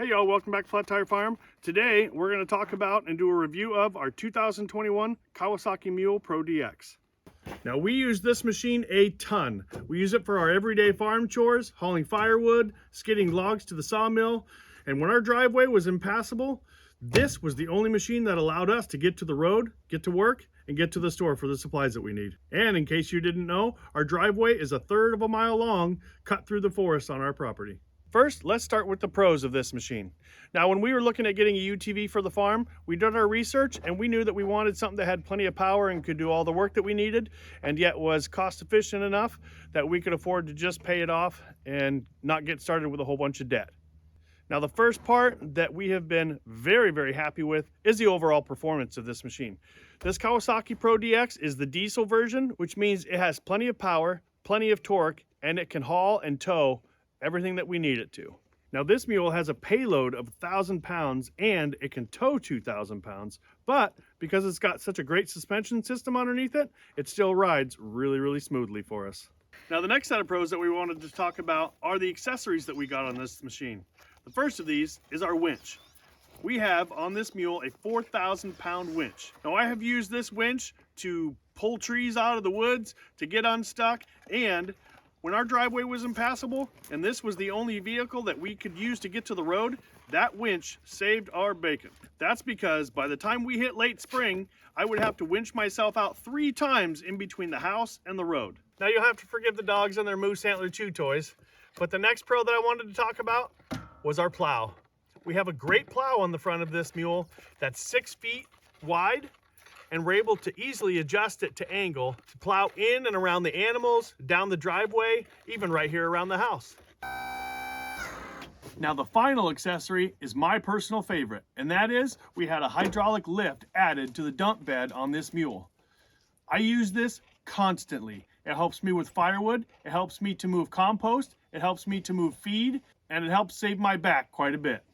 Hey y'all, welcome back to Flat Tire Farm. Today we're going to talk about and do a review of our 2021 Kawasaki Mule Pro DX. Now we use this machine a ton. We use it for our everyday farm chores, hauling firewood, skidding logs to the sawmill, and when our driveway was impassable, this was the only machine that allowed us to get to the road, get to work, and get to the store for the supplies that we need. And in case you didn't know, our driveway is 1/3 of a mile long, cut through the forest on our property. First, let's start with the pros of this machine. Now, when we were looking at getting a UTV for the farm, we did our research and we knew that we wanted something that had plenty of power and could do all the work that we needed, and yet was cost efficient enough that we could afford to just pay it off and not get started with a whole bunch of debt. Now, the first part that we have been very, very happy with is the overall performance of this machine. This Kawasaki Pro DX is the diesel version, which means it has plenty of power, plenty of torque, and it can haul and tow everything that we need it to. Now, this mule has a payload of 1,000 pounds and it can tow 2,000 pounds, but because it's got such a great suspension system underneath it, it still rides really, really smoothly for us. Now, the next set of pros that we wanted to talk about are the accessories that we got on this machine. The first of these is our winch. We have on this mule a 4,000 pound winch. Now, I have used this winch to pull trees out of the woods, to get unstuck, and when our driveway was impassable and this was the only vehicle that we could use to get to the road, that winch saved our bacon. That's because by the time we hit late spring, I would have to winch myself out 3 times in between the house and the road. Now, you'll have to forgive the dogs and their moose antler chew toys, but the next pro that I wanted to talk about was our plow. We have a great plow on the front of this mule that's 6 feet wide, and we're able to easily adjust it to angle to plow in and around the animals, down the driveway, even right here around the house. Now, the final accessory is my personal favorite, and that is we had a hydraulic lift added to the dump bed on this mule. I use this constantly. It helps me with firewood, it helps me to move compost, it helps me to move feed, and it helps save my back quite a bit.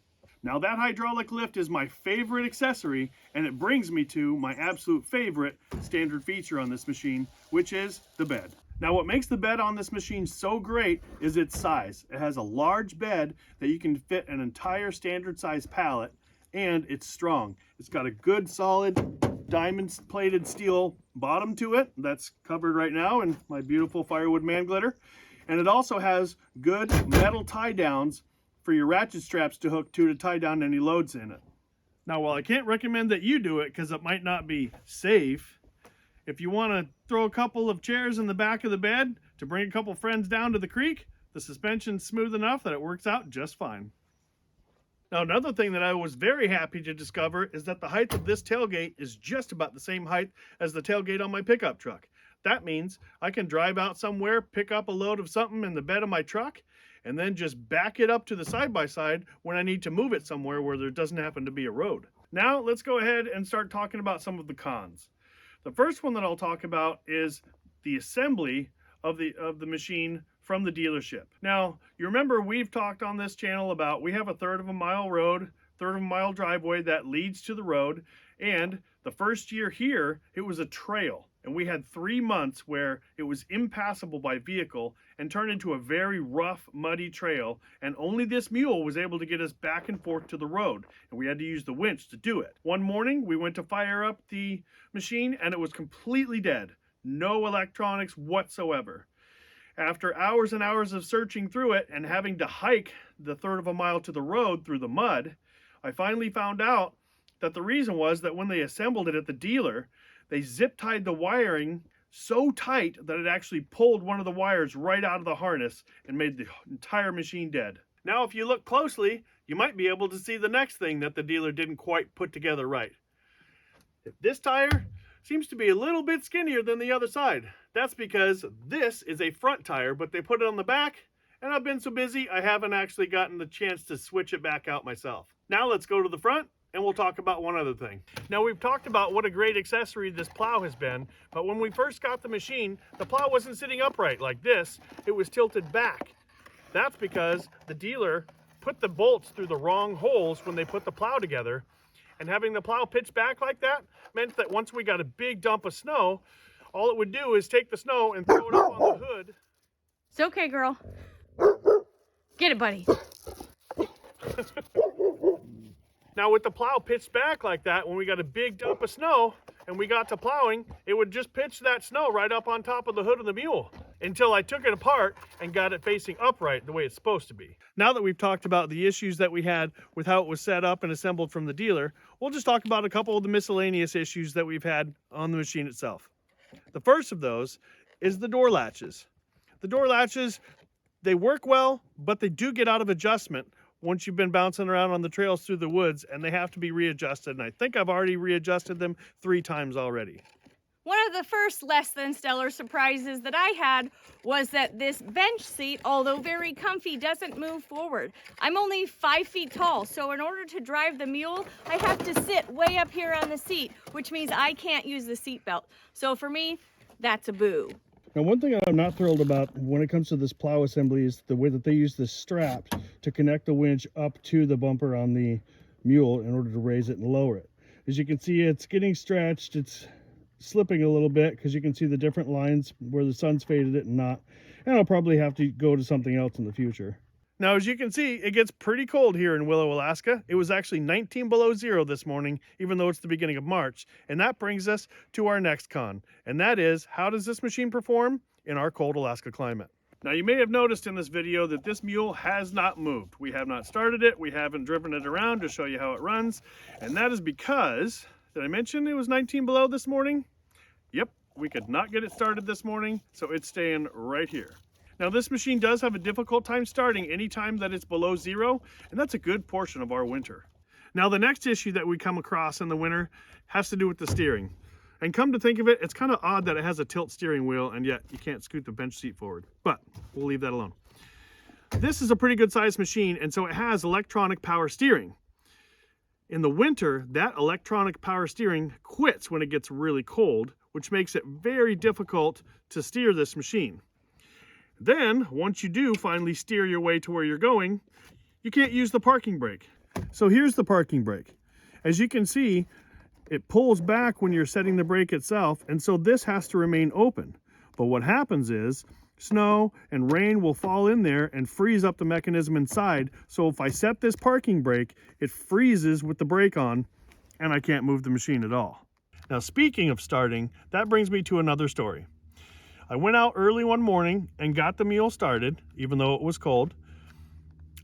Now, that hydraulic lift is my favorite accessory, and it brings me to my absolute favorite standard feature on this machine, which is the bed. Now, what makes the bed on this machine so great is its size. It has a large bed that you can fit an entire standard size pallet, and it's strong. It's got a good solid diamond plated steel bottom to it that's covered right now in my beautiful firewood man glitter. And it also has good metal tie downs for your ratchet straps to hook to tie down any loads in it. Now, while I can't recommend that you do it because it might not be safe, if you want to throw a couple of chairs in the back of the bed to bring a couple friends down to the creek, the suspension's smooth enough that it works out just fine. Now, another thing that I was very happy to discover is that the height of this tailgate is just about the same height as the tailgate on my pickup truck. That means I can drive out somewhere, pick up a load of something in the bed of my truck, and then just back it up to the side-by-side when I need to move it somewhere where there doesn't happen to be a road. Now, let's go ahead and start talking about some of the cons. The first one that I'll talk about is the assembly of the machine from the dealership. Now, you remember we've talked on this channel about we have 1/3 of a mile road, 1/3 of a mile driveway that leads to the road, and the first year here, it was a trail. And we had 3 months where it was impassable by vehicle and turned into a very rough, muddy trail. And only this mule was able to get us back and forth to the road. And we had to use the winch to do it. One morning, we went to fire up the machine and it was completely dead. No electronics whatsoever. After hours and hours of searching through it and having to hike the 1/3 of a mile to the road through the mud, I finally found out that the reason was that when they assembled it at the dealer, they zip-tied the wiring so tight that it actually pulled one of the wires right out of the harness and made the entire machine dead. Now, if you look closely, you might be able to see the next thing that the dealer didn't quite put together right. This tire seems to be a little bit skinnier than the other side. That's because this is a front tire, but they put it on the back, and I've been so busy I haven't actually gotten the chance to switch it back out myself. Now let's go to the front and we'll talk about one other thing. Now, we've talked about what a great accessory this plow has been, but when we first got the machine, the plow wasn't sitting upright like this, it was tilted back. That's because the dealer put the bolts through the wrong holes when they put the plow together, and having the plow pitch back like that meant that once we got a big dump of snow, all it would do is take the snow and throw it up on the hood. It's okay, girl. Get it, buddy. Now with the plow pitched back like that, when we got a big dump of snow and we got to plowing, it would just pitch that snow right up on top of the hood of the mule until I took it apart and got it facing upright the way it's supposed to be. Now that we've talked about the issues that we had with how it was set up and assembled from the dealer, we'll just talk about a couple of the miscellaneous issues that we've had on the machine itself. The first of those is the door latches. The door latches, they work well, but they do get out of adjustment once you've been bouncing around on the trails through the woods, and they have to be readjusted. And I think I've already readjusted them 3 times already. One of the first less than stellar surprises that I had was that this bench seat, although very comfy, doesn't move forward. I'm only 5 feet tall, so in order to drive the mule, I have to sit way up here on the seat, which means I can't use the seat belt. So for me, that's a boo. Now, one thing I'm not thrilled about when it comes to this plow assembly is the way that they use this strap to connect the winch up to the bumper on the mule in order to raise it and lower it. As you can see, it's getting stretched. It's slipping a little bit because you can see the different lines where the sun's faded it and not. And I'll probably have to go to something else in the future. Now, as you can see, it gets pretty cold here in Willow, Alaska. It was actually 19 below zero this morning, even though it's the beginning of March. And that brings us to our next con. And that is, how does this machine perform in our cold Alaska climate? Now, you may have noticed in this video that this mule has not moved. We have not started it. We haven't driven it around to show you how it runs. And that is because, did I mention it was 19 below this morning? Yep, we could not get it started this morning, so it's staying right here. Now, this machine does have a difficult time starting anytime that it's below zero, and that's a good portion of our winter. Now, the next issue that we come across in the winter has to do with the steering. And come to think of it, it's kind of odd that it has a tilt steering wheel, and yet you can't scoot the bench seat forward. But we'll leave that alone. This is a pretty good sized machine, and so it has electronic power steering. In the winter, that electronic power steering quits when it gets really cold, which makes it very difficult to steer this machine. Then, once you do finally steer your way to where you're going, you can't use the parking brake. So here's the parking brake. As you can see, it pulls back when you're setting the brake itself, and so this has to remain open. But what happens is, snow and rain will fall in there and freeze up the mechanism inside, so if I set this parking brake, it freezes with the brake on, and I can't move the machine at all. Now, speaking of starting, that brings me to another story. I went out early one morning and got the mule started, even though it was cold.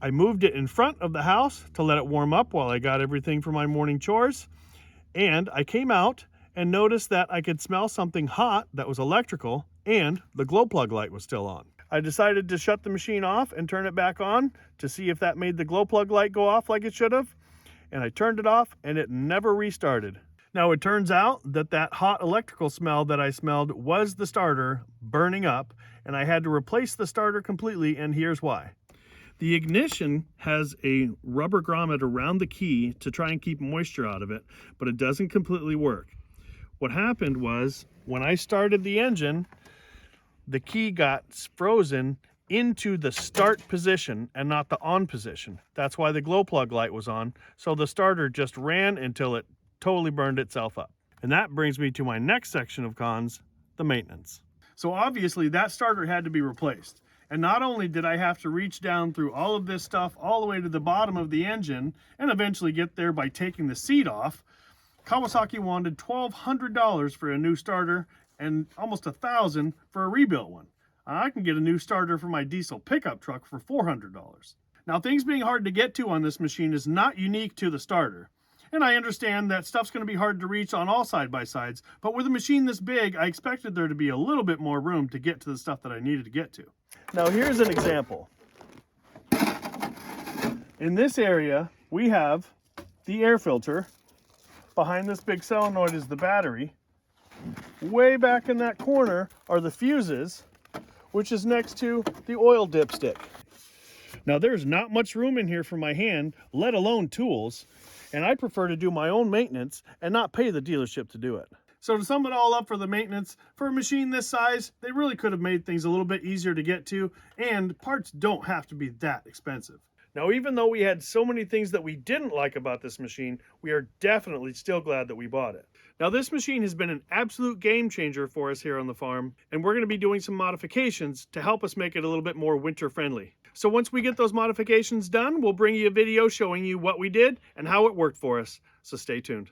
I moved it in front of the house to let it warm up while I got everything for my morning chores. And I came out and noticed that I could smell something hot that was electrical, and the glow plug light was still on. I decided to shut the machine off and turn it back on to see if that made the glow plug light go off like it should have. And I turned it off and it never restarted. Now, it turns out that that hot electrical smell that I smelled was the starter burning up, and I had to replace the starter completely, and here's why. The ignition has a rubber grommet around the key to try and keep moisture out of it, but it doesn't completely work. What happened was, when I started the engine, the key got frozen into the start position and not the on position. That's why the glow plug light was on, so the starter just ran until it totally burned itself up. And that brings me to my next section of cons, the maintenance. So obviously that starter had to be replaced. And not only did I have to reach down through all of this stuff all the way to the bottom of the engine and eventually get there by taking the seat off, Kawasaki wanted $1,200 for a new starter and almost $1,000 for a rebuilt one. I can get a new starter for my diesel pickup truck for $400. Now, things being hard to get to on this machine is not unique to the starter. And I understand that stuff's going to be hard to reach on all side-by-sides, but with a machine this big, I expected there to be a little bit more room to get to the stuff that I needed to get to. Now, here's an example. In this area, we have the air filter. Behind this big solenoid is the battery. Way back in that corner are the fuses, which is next to the oil dipstick. Now, there's not much room in here for my hand, let alone tools, and I prefer to do my own maintenance and not pay the dealership to do it. So to sum it all up for the maintenance, for a machine this size, they really could have made things a little bit easier to get to, and parts don't have to be that expensive. Now, even though we had so many things that we didn't like about this machine, we are definitely still glad that we bought it. Now, this machine has been an absolute game changer for us here on the farm, and we're going to be doing some modifications to help us make it a little bit more winter friendly. So once we get those modifications done, we'll bring you a video showing you what we did and how it worked for us. So stay tuned.